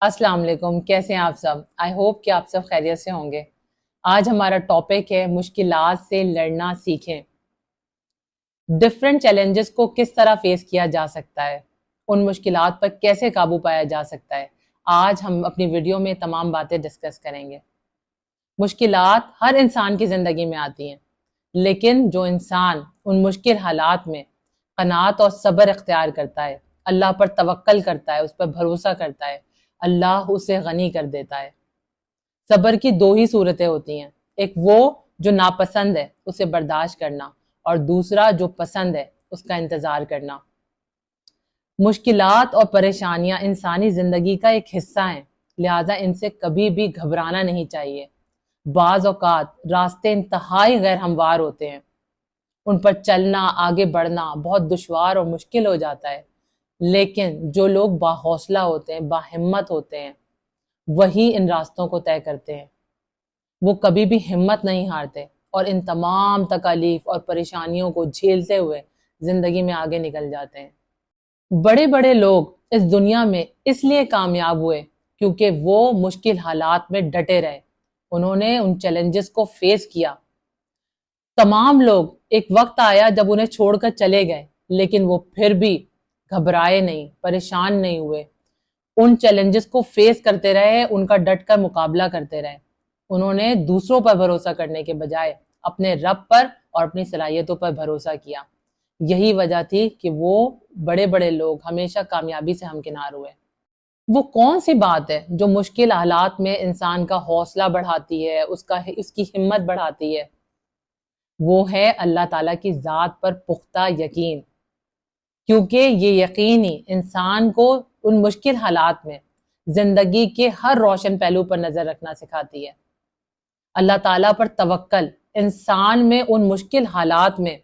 السلام علیکم، کیسے ہیں آپ سب؟ آئی ہوپ کہ آپ سب خیریت سے ہوں گے۔ آج ہمارا ٹاپک ہے مشکلات سے لڑنا سیکھیں۔ ڈفرینٹ چیلنجز کو کس طرح فیس کیا جا سکتا ہے، ان مشکلات پر کیسے قابو پایا جا سکتا ہے، آج ہم اپنی ویڈیو میں تمام باتیں ڈسکس کریں گے۔ مشکلات ہر انسان کی زندگی میں آتی ہیں، لیکن جو انسان ان مشکل حالات میں قناعت اور صبر اختیار کرتا ہے، اللہ پر توکل کرتا ہے، اس پر بھروسہ کرتا ہے، اللہ اسے غنی کر دیتا ہے۔ صبر کی دو ہی صورتیں ہوتی ہیں، ایک وہ جو ناپسند ہے اسے برداشت کرنا، اور دوسرا جو پسند ہے اس کا انتظار کرنا۔ مشکلات اور پریشانیاں انسانی زندگی کا ایک حصہ ہیں، لہٰذا ان سے کبھی بھی گھبرانا نہیں چاہیے۔ بعض اوقات راستے انتہائی غیر ہموار ہوتے ہیں، ان پر چلنا، آگے بڑھنا بہت دشوار اور مشکل ہو جاتا ہے، لیکن جو لوگ باحوصلہ ہوتے ہیں، باہمت ہوتے ہیں، وہی ان راستوں کو طے کرتے ہیں۔ وہ کبھی بھی ہمت نہیں ہارتے اور ان تمام تکالیف اور پریشانیوں کو جھیلتے ہوئے زندگی میں آگے نکل جاتے ہیں۔ بڑے بڑے لوگ اس دنیا میں اس لیے کامیاب ہوئے کیونکہ وہ مشکل حالات میں ڈٹے رہے، انہوں نے ان چیلنجز کو فیس کیا۔ تمام لوگ ایک وقت آیا جب انہیں چھوڑ کر چلے گئے، لیکن وہ پھر بھی گھبرائے نہیں، پریشان نہیں ہوئے، ان چیلنجز کو فیس کرتے رہے، ان کا ڈٹ کر مقابلہ کرتے رہے۔ انہوں نے دوسروں پر بھروسہ کرنے کے بجائے اپنے رب پر اور اپنی صلاحیتوں پر بھروسہ کیا۔ یہی وجہ تھی کہ وہ بڑے بڑے لوگ ہمیشہ کامیابی سے ہمکنار ہوئے۔ وہ کون سی بات ہے جو مشکل حالات میں انسان کا حوصلہ بڑھاتی ہے، اس کی ہمت بڑھاتی ہے؟ وہ ہے اللہ تعالیٰ کی ذات پر پختہ یقین، کیونکہ یہ یقین ہی انسان کو ان مشکل حالات میں زندگی کے ہر روشن پہلو پر نظر رکھنا سکھاتی ہے۔ اللہ تعالیٰ پر توکل انسان میں ان مشکل حالات میں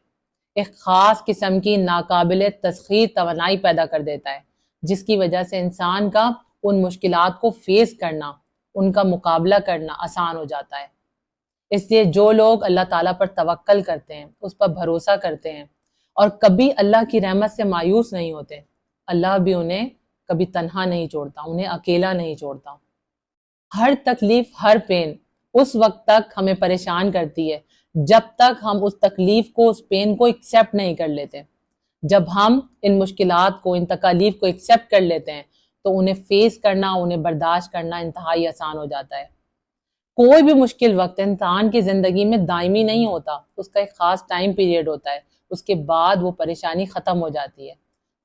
ایک خاص قسم کی ناقابل تسخیر توانائی پیدا کر دیتا ہے، جس کی وجہ سے انسان کا ان مشکلات کو فیس کرنا، ان کا مقابلہ کرنا آسان ہو جاتا ہے۔ اس لیے جو لوگ اللہ تعالیٰ پر توکل کرتے ہیں، اس پر بھروسہ کرتے ہیں اور کبھی اللہ کی رحمت سے مایوس نہیں ہوتے، اللہ بھی انہیں کبھی تنہا نہیں چھوڑتا، انہیں اکیلا نہیں چھوڑتا۔ ہر تکلیف، ہر پین اس وقت تک ہمیں پریشان کرتی ہے جب تک ہم اس تکلیف کو، اس پین کو ایکسیپٹ نہیں کر لیتے۔ جب ہم ان مشکلات کو، ان تکالیف کو ایکسیپٹ کر لیتے ہیں تو انہیں فیس کرنا، انہیں برداشت کرنا انتہائی آسان ہو جاتا ہے۔ کوئی بھی مشکل وقت انسان کی زندگی میں دائمی نہیں ہوتا، اس کا ایک خاص ٹائم پیریڈ ہوتا ہے، اس کے بعد وہ پریشانی ختم ہو جاتی ہے۔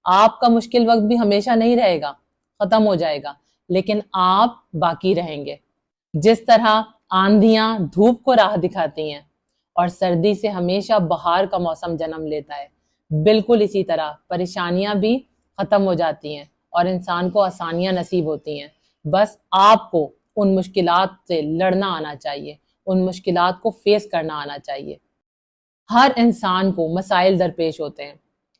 آپ کا مشکل وقت بھی ہمیشہ نہیں رہے گا، ختم ہو جائے گا، لیکن آپ باقی رہیں گے۔ جس طرح آندھیاں دھوپ کو راہ دکھاتی ہیں اور سردی سے ہمیشہ بہار کا موسم جنم لیتا ہے، بالکل اسی طرح پریشانیاں بھی ختم ہو جاتی ہیں اور انسان کو آسانیاں نصیب ہوتی ہیں۔ بس آپ کو ان مشکلات سے لڑنا آنا چاہیے، ان مشکلات کو فیس کرنا آنا چاہیے۔ ہر انسان کو مسائل درپیش ہوتے ہیں،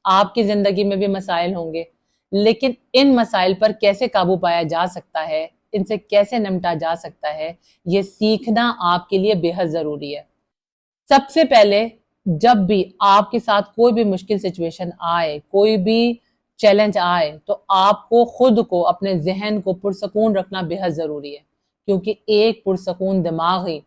آپ کی زندگی میں بھی مسائل ہوں گے، لیکن ان مسائل پر کیسے قابو پایا جا سکتا ہے، ان سے کیسے نمٹا جا سکتا ہے، یہ سیکھنا آپ کے لیے بے حد ضروری ہے۔ سب سے پہلے جب بھی آپ کے ساتھ کوئی بھی مشکل سچویشن آئے، کوئی بھی چیلنج آئے، تو آپ کو خود کو، اپنے ذہن کو پرسکون رکھنا بے حد ضروری ہے، کیونکہ ایک پرسکون دماغ ہی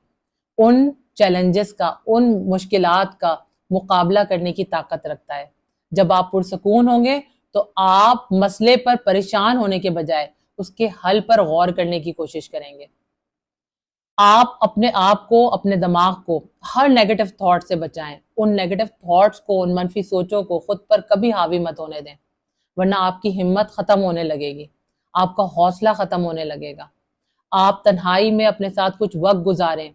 ان چیلنجز کا، ان مشکلات کا مقابلہ کرنے کی طاقت رکھتا ہے۔ جب آپ پرسکون ہوں گے تو آپ مسئلے پر پریشان ہونے کے بجائے اس کے حل پر غور کرنے کی کوشش کریں گے۔ آپ اپنے آپ کو، اپنے دماغ کو ہر نیگیٹو تھاٹ سے بچائیں، ان نیگیٹو تھاٹس کو، ان منفی سوچوں کو خود پر کبھی حاوی مت ہونے دیں، ورنہ آپ کی ہمت ختم ہونے لگے گی، آپ کا حوصلہ ختم ہونے لگے گا۔ آپ تنہائی میں اپنے ساتھ کچھ وقت گزاریں،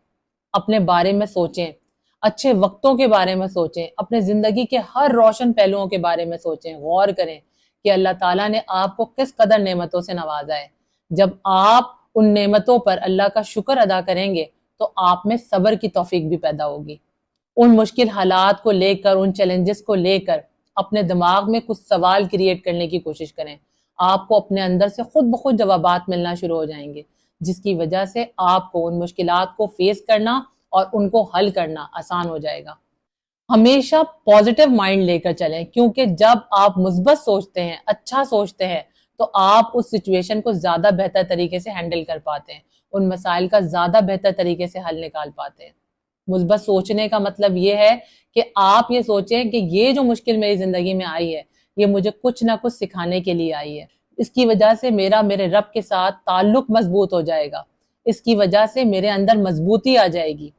اپنے بارے میں سوچیں، اچھے وقتوں کے بارے میں سوچیں، اپنے زندگی کے ہر روشن پہلوؤں کے بارے میں سوچیں، غور کریں کہ اللہ تعالیٰ نے آپ کو کس قدر نعمتوں سے نوازا ہے۔ جب آپ ان نعمتوں پر اللہ کا شکر ادا کریں گے تو آپ میں صبر کی توفیق بھی پیدا ہوگی۔ ان مشکل حالات کو لے کر، ان چیلنجز کو لے کر اپنے دماغ میں کچھ سوال کریٹ کرنے کی کوشش کریں، آپ کو اپنے اندر سے خود بخود جوابات ملنا شروع ہو جائیں گے، جس کی وجہ سے آپ کو ان مشکلات کو فیس کرنا اور ان کو حل کرنا آسان ہو جائے گا۔ ہمیشہ پازیٹیو مائنڈ لے کر چلیں، کیونکہ جب آپ مثبت سوچتے ہیں، اچھا سوچتے ہیں، تو آپ اس سچویشن کو زیادہ بہتر طریقے سے ہینڈل کر پاتے ہیں، ان مسائل کا زیادہ بہتر طریقے سے حل نکال پاتے ہیں۔ مثبت سوچنے کا مطلب یہ ہے کہ آپ یہ سوچیں کہ یہ جو مشکل میری زندگی میں آئی ہے، یہ مجھے کچھ نہ کچھ سکھانے کے لیے آئی ہے، اس کی وجہ سے میرے رب کے ساتھ تعلق مضبوط ہو جائے گا، اس کی وجہ سے میرے اندر مضبوطی آ جائے گی۔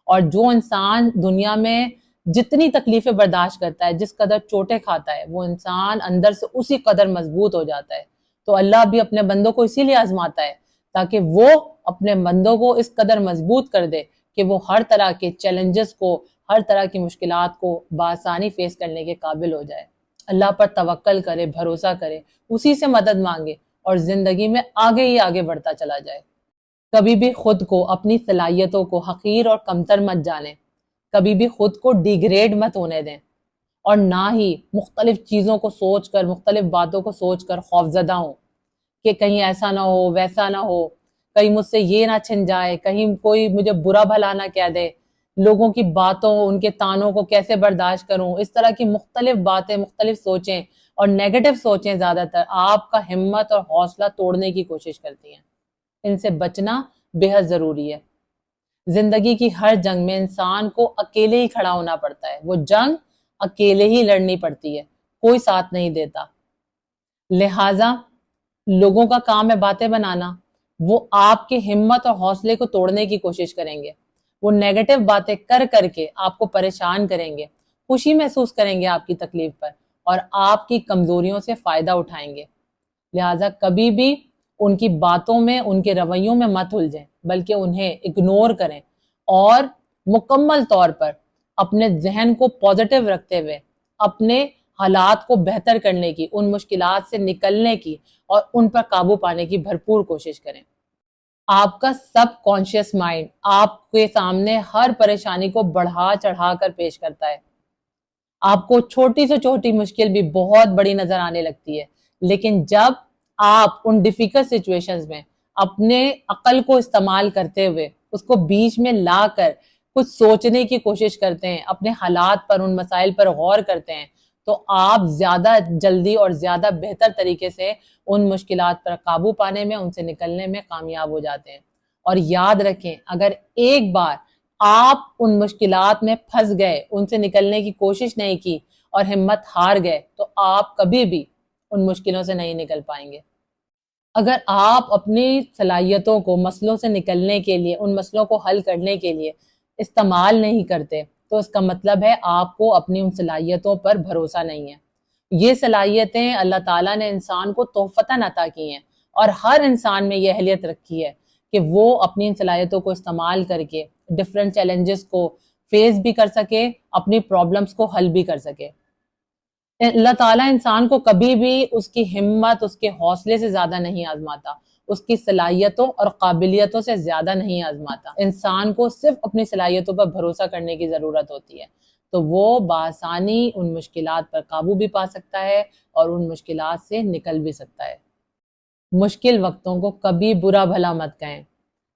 اور جو انسان دنیا میں جتنی تکلیفیں برداشت کرتا ہے، جس قدر چوٹیں کھاتا ہے، وہ انسان اندر سے اسی قدر مضبوط ہو جاتا ہے۔ تو اللہ بھی اپنے بندوں کو اسی لیے آزماتا ہے تاکہ وہ اپنے بندوں کو اس قدر مضبوط کر دے کہ وہ ہر طرح کے چیلنجز کو، ہر طرح کی مشکلات کو بآسانی فیس کرنے کے قابل ہو جائے۔ اللہ پر توکل کرے، بھروسہ کرے، اسی سے مدد مانگے اور زندگی میں آگے ہی آگے بڑھتا چلا جائے۔ کبھی بھی خود کو، اپنی صلاحیتوں کو حقیر اور کمتر مت جانیں، کبھی بھی خود کو ڈیگریڈ مت ہونے دیں، اور نہ ہی مختلف چیزوں کو سوچ کر، مختلف باتوں کو سوچ کر خوفزدہ ہوں کہ کہیں ایسا نہ ہو، ویسا نہ ہو، کہیں مجھ سے یہ نہ چھن جائے، کہیں کوئی مجھے برا بھلا نہ کہہ دے، لوگوں کی باتوں، ان کے طعنوں کو کیسے برداشت کروں۔ اس طرح کی مختلف باتیں، مختلف سوچیں اور نیگیٹو سوچیں زیادہ تر آپ کا ہمت اور حوصلہ توڑنے کی کوشش کرتی ہیں۔ ان سے بچنا بے حد ضروری ہے۔ زندگی کی ہر جنگ میں انسان کو اکیلے ہی کھڑا ہونا پڑتا ہے، وہ جنگ اکیلے ہی لڑنی پڑتی ہے، کوئی ساتھ نہیں دیتا۔ لہٰذا لوگوں کا کام ہے باتیں بنانا، وہ آپ کے ہمت اور حوصلے کو توڑنے کی کوشش کریں گے، وہ نیگیٹو باتیں کر کر کے آپ کو پریشان کریں گے، خوشی محسوس کریں گے آپ کی تکلیف پر اور آپ کی کمزوریوں سے فائدہ اٹھائیں گے۔ لہٰذا کبھی بھی ان کی باتوں میں، ان کے رویوں میں مت الجھیں، بلکہ انہیں اگنور کریں اور مکمل طور پر اپنے ذہن کو پازیٹیو رکھتے ہوئے اپنے حالات کو بہتر کرنے کی، ان مشکلات سے نکلنے کی اور ان پر قابو پانے کی بھرپور کوشش کریں۔ آپ کا سب کانشیس مائنڈ آپ کے سامنے ہر پریشانی کو بڑھا چڑھا کر پیش کرتا ہے۔ آپ کو چھوٹی سے چھوٹی مشکل بھی بہت بڑی نظر آنے لگتی ہے، لیکن جب آپ ان ڈیفیکلٹ سچویشنز میں اپنے عقل کو استعمال کرتے ہوئے اس کو بیچ میں لا کر کچھ سوچنے کی کوشش کرتے ہیں، اپنے حالات پر، ان مسائل پر غور کرتے ہیں، تو آپ زیادہ جلدی اور زیادہ بہتر طریقے سے ان مشکلات پر قابو پانے میں، ان سے نکلنے میں کامیاب ہو جاتے ہیں۔ اور یاد رکھیں، اگر ایک بار آپ ان مشکلات میں پھنس گئے، ان سے نکلنے کی کوشش نہیں کی اور ہمت ہار گئے، تو آپ کبھی بھی ان مشکلوں سے نہیں نکل پائیں گے۔ اگر آپ اپنی صلاحیتوں کو مسئلوں سے نکلنے کے لیے، ان مسئلوں کو حل کرنے کے لیے استعمال نہیں کرتے، تو اس کا مطلب ہے آپ کو اپنی ان صلاحیتوں پر بھروسہ نہیں ہے۔ یہ صلاحیتیں اللہ تعالیٰ نے انسان کو تحفتاً عطا کی ہیں، اور ہر انسان میں یہ اہلیت رکھی ہے کہ وہ اپنی ان صلاحیتوں کو استعمال کر کے ڈفرینٹ چیلنجز کو فیس بھی کر سکے، اپنی پرابلمز کو حل بھی کر سکے۔ اللہ تعالیٰ انسان کو کبھی بھی اس کی ہمت، اس کے حوصلے سے زیادہ نہیں آزماتا، اس کی صلاحیتوں اور قابلیتوں سے زیادہ نہیں آزماتا۔ انسان کو صرف اپنی صلاحیتوں پر بھروسہ کرنے کی ضرورت ہوتی ہے، تو وہ بآسانی ان مشکلات پر قابو بھی پا سکتا ہے اور ان مشکلات سے نکل بھی سکتا ہے۔ مشکل وقتوں کو کبھی برا بھلا مت کہیں۔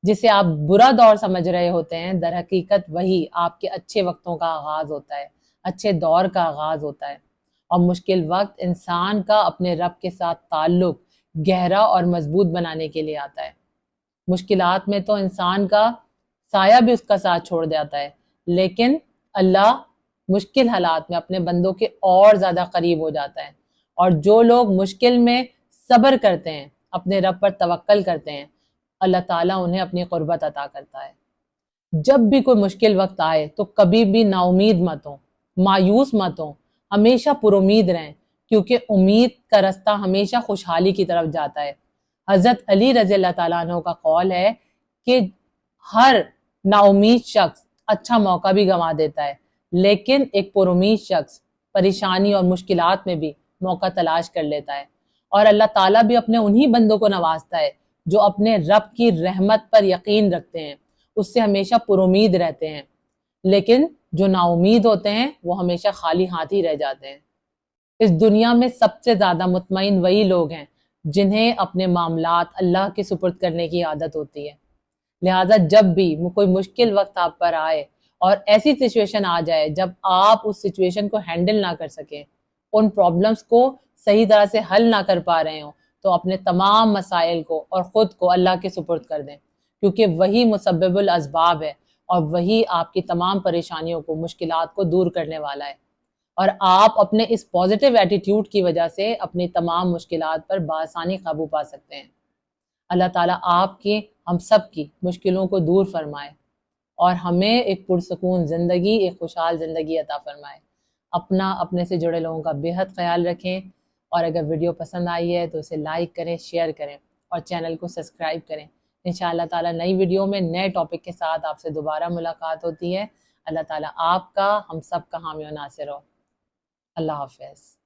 جسے آپ برا دور سمجھ رہے ہوتے ہیں، در حقیقت وہی آپ کے اچھے وقتوں کا آغاز ہوتا ہے، اچھے دور کا آغاز ہوتا ہے۔ اور مشکل وقت انسان کا اپنے رب کے ساتھ تعلق گہرا اور مضبوط بنانے کے لیے آتا ہے۔ مشکلات میں تو انسان کا سایہ بھی اس کا ساتھ چھوڑ جاتا ہے، لیکن اللہ مشکل حالات میں اپنے بندوں کے اور زیادہ قریب ہو جاتا ہے، اور جو لوگ مشکل میں صبر کرتے ہیں، اپنے رب پر توکل کرتے ہیں، اللہ تعالیٰ انہیں اپنی قربت عطا کرتا ہے۔ جب بھی کوئی مشکل وقت آئے تو کبھی بھی نا امید مت ہوں، مایوس مت ہوں، ہمیشہ پر امید رہیں، کیونکہ امید کا رستہ ہمیشہ خوشحالی کی طرف جاتا ہے۔ حضرت علی رضی اللہ تعالیٰ عنہ کا قول ہے کہ ہر نا امید شخص اچھا موقع بھی گنوا دیتا ہے، لیکن ایک پر امید شخص پریشانی اور مشکلات میں بھی موقع تلاش کر لیتا ہے۔ اور اللہ تعالیٰ بھی اپنے انہی بندوں کو نوازتا ہے جو اپنے رب کی رحمت پر یقین رکھتے ہیں، اس سے ہمیشہ پر امید رہتے ہیں، لیکن جو نا امید ہوتے ہیں وہ ہمیشہ خالی ہاتھ ہی رہ جاتے ہیں۔ اس دنیا میں سب سے زیادہ مطمئن وہی لوگ ہیں جنہیں اپنے معاملات اللہ کے سپرد کرنے کی عادت ہوتی ہے۔ لہٰذا جب بھی کوئی مشکل وقت آپ پر آئے اور ایسی سچویشن آ جائے جب آپ اس سچویشن کو ہینڈل نہ کر سکیں، ان پرابلمس کو صحیح طرح سے حل نہ کر پا رہے ہوں، تو اپنے تمام مسائل کو اور خود کو اللہ کے سپرد کر دیں، کیونکہ وہی مسبب الاسباب ہے اور وہی آپ کی تمام پریشانیوں کو، مشکلات کو دور کرنے والا ہے۔ اور آپ اپنے اس پازیٹیو ایٹیٹیوڈ کی وجہ سے اپنی تمام مشکلات پر بآسانی قابو پا سکتے ہیں۔ اللہ تعالیٰ آپ کی، ہم سب کی مشکلوں کو دور فرمائے اور ہمیں ایک پرسکون زندگی، ایک خوشحال زندگی عطا فرمائے۔ اپنے سے جڑے لوگوں کا بے حد خیال رکھیں، اور اگر ویڈیو پسند آئی ہے تو اسے لائک کریں، شیئر کریں اور چینل کو سبسکرائب کریں۔ انشاءاللہ تعالیٰ نئی ویڈیو میں نئے ٹاپک کے ساتھ آپ سے دوبارہ ملاقات ہوتی ہے۔ اللہ تعالیٰ آپ کا، ہم سب کا حامی و ناصر ہو۔ اللہ حافظ۔